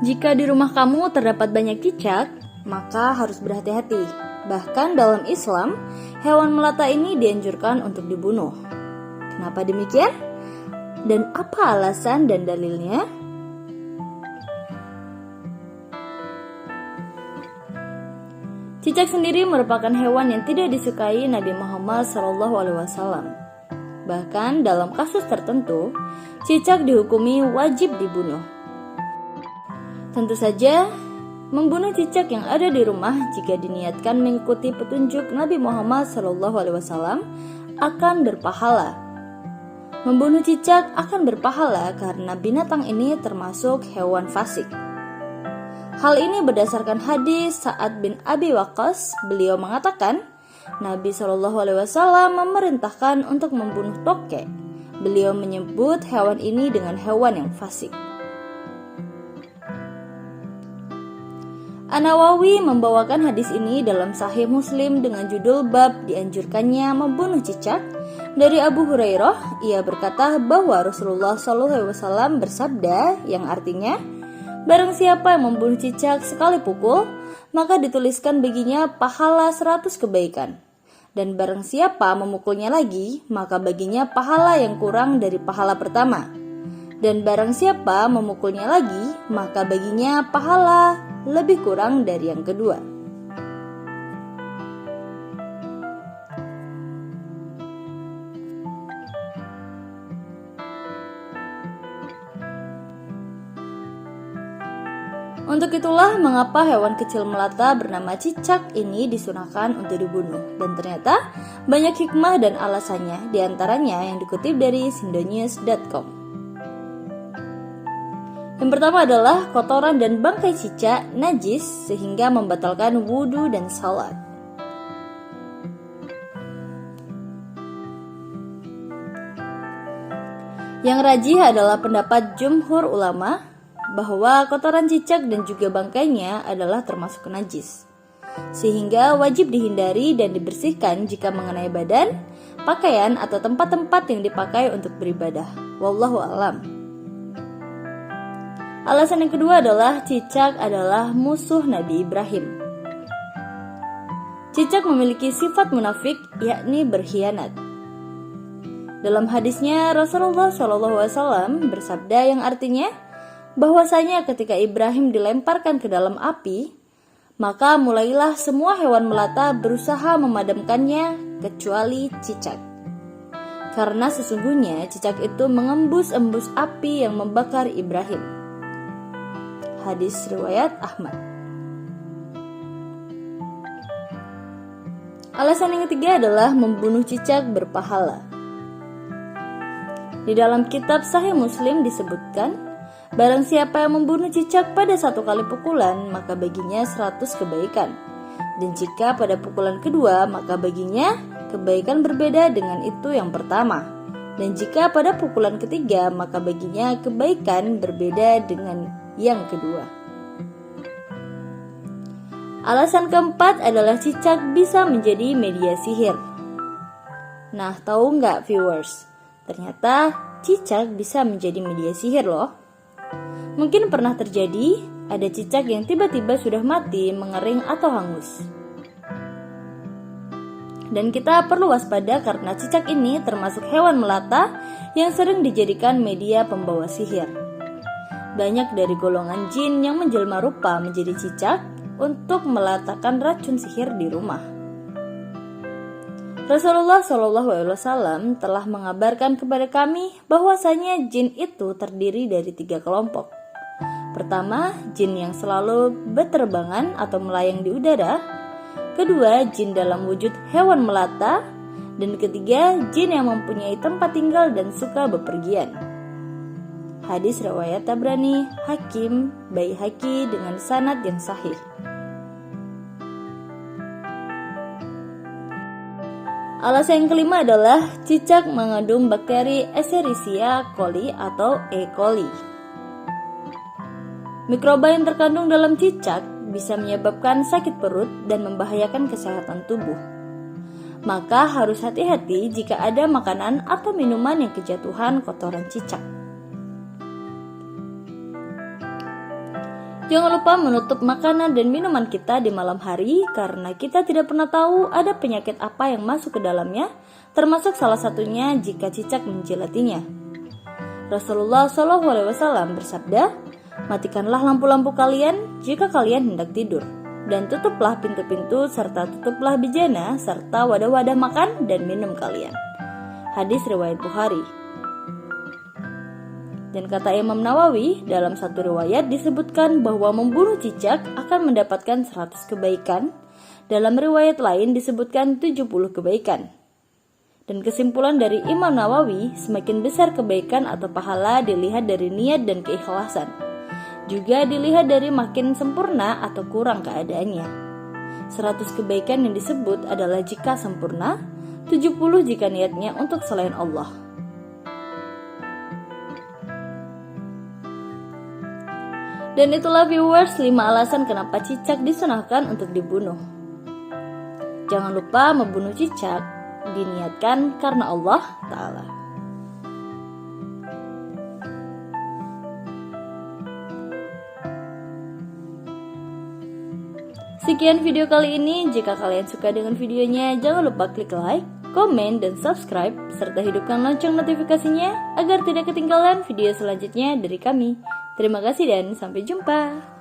Jika di rumah kamu terdapat banyak cicak, maka harus berhati-hati. Bahkan dalam Islam, hewan melata ini dianjurkan untuk dibunuh. Kenapa demikian? Dan apa alasan dan dalilnya? Cicak sendiri merupakan hewan yang tidak disukai Nabi Muhammad SAW. Bahkan dalam kasus tertentu, cicak dihukumi wajib dibunuh. Tentu saja, membunuh cicak yang ada di rumah jika diniatkan mengikuti petunjuk Nabi Muhammad SAW akan berpahala. Membunuh cicak akan berpahala karena binatang ini termasuk hewan fasik. Hal ini berdasarkan hadis Sa'ad bin Abi Waqqas. Beliau mengatakan, Nabi SAW memerintahkan untuk membunuh tokek. Beliau menyebut hewan ini dengan hewan yang fasik. An-Nawawi membawakan hadis ini dalam Sahih Muslim dengan judul bab dianjurkannya membunuh cicak. Dari Abu Hurairah, ia berkata bahwa Rasulullah SAW bersabda yang artinya, barang siapa yang membunuh cicak sekali pukul, maka dituliskan baginya pahala 100 kebaikan. Dan barang siapa memukulnya lagi, maka baginya pahala yang kurang dari pahala pertama. Dan barang siapa memukulnya lagi, maka baginya pahala lebih kurang dari yang kedua. Untuk itulah mengapa hewan kecil melata bernama cicak ini disunahkan untuk dibunuh. Dan ternyata banyak hikmah dan alasannya, diantaranya yang dikutip dari sindonews.com. Yang pertama adalah kotoran dan bangkai cicak najis sehingga membatalkan wudhu dan salat. Yang rajih adalah pendapat jumhur ulama bahwa kotoran cicak dan juga bangkainya adalah termasuk najis, sehingga wajib dihindari dan dibersihkan jika mengenai badan, pakaian atau tempat-tempat yang dipakai untuk beribadah. Wallahu a'lam. Alasan yang kedua adalah cicak adalah musuh Nabi Ibrahim. Cicak memiliki sifat munafik, yakni berkhianat. Dalam hadisnya Rasulullah SAW bersabda yang artinya, bahwasanya ketika Ibrahim dilemparkan ke dalam api, maka mulailah semua hewan melata berusaha memadamkannya kecuali cicak. Karena sesungguhnya cicak itu mengembus-embus api yang membakar Ibrahim. Hadis riwayat Ahmad. Alasan yang ketiga adalah membunuh cicak berpahala. Di dalam kitab Sahih Muslim disebutkan, barang siapa yang membunuh cicak pada satu kali pukulan, maka baginya 100 kebaikan. Dan jika pada pukulan kedua, maka baginya kebaikan berbeda dengan itu yang pertama. Dan jika pada pukulan ketiga, maka baginya kebaikan berbeda dengan yang kedua. Alasan keempat adalah cicak bisa menjadi media sihir. Nah, tahu nggak viewers? Ternyata cicak bisa menjadi media sihir loh. Mungkin pernah terjadi, ada cicak yang tiba-tiba sudah mati, mengering atau hangus. Dan kita perlu waspada karena cicak ini termasuk hewan melata yang sering dijadikan media pembawa sihir. Banyak dari golongan jin yang menjelma rupa menjadi cicak untuk meletakkan racun sihir di rumah. Rasulullah SAW telah mengabarkan kepada kami bahwasanya jin itu terdiri dari 3 kelompok. Pertama, jin yang selalu berterbangan atau melayang di udara. Kedua, jin dalam wujud hewan melata. Dan ketiga, jin yang mempunyai tempat tinggal dan suka bepergian. Hadis riwayat Tabrani, Hakim, Baihaqi dengan sanad yang sahih. Alasan yang kelima adalah cicak mengandung bakteri Escherichia coli atau E. coli. Mikroba yang terkandung dalam cicak bisa menyebabkan sakit perut dan membahayakan kesehatan tubuh. Maka harus hati-hati jika ada makanan atau minuman yang kejatuhan kotoran cicak. Jangan lupa menutup makanan dan minuman kita di malam hari karena kita tidak pernah tahu ada penyakit apa yang masuk ke dalamnya, termasuk salah satunya jika cicak menjilatinya. Rasulullah SAW bersabda, "Matikanlah lampu-lampu kalian jika kalian hendak tidur, dan tutuplah pintu-pintu serta tutuplah bejana serta wadah-wadah makan dan minum kalian." Hadis riwayat Bukhari. Dan kata Imam Nawawi, dalam satu riwayat disebutkan bahwa membunuh cicak akan mendapatkan 100 kebaikan. Dalam riwayat lain disebutkan 70 kebaikan. Dan kesimpulan dari Imam Nawawi, semakin besar kebaikan atau pahala dilihat dari niat dan keikhlasan. Juga dilihat dari makin sempurna atau kurang keadaannya. 100 kebaikan yang disebut adalah jika sempurna, 70 jika niatnya untuk selain Allah. Dan itulah viewers 5 alasan kenapa cicak disunahkan untuk dibunuh. Jangan lupa membunuh cicak diniatkan karena Allah Ta'ala. Sekian video kali ini. Jika kalian suka dengan videonya, jangan lupa klik like, komen, dan subscribe, serta hidupkan lonceng notifikasinya agar tidak ketinggalan video selanjutnya dari kami. Terima kasih dan sampai jumpa.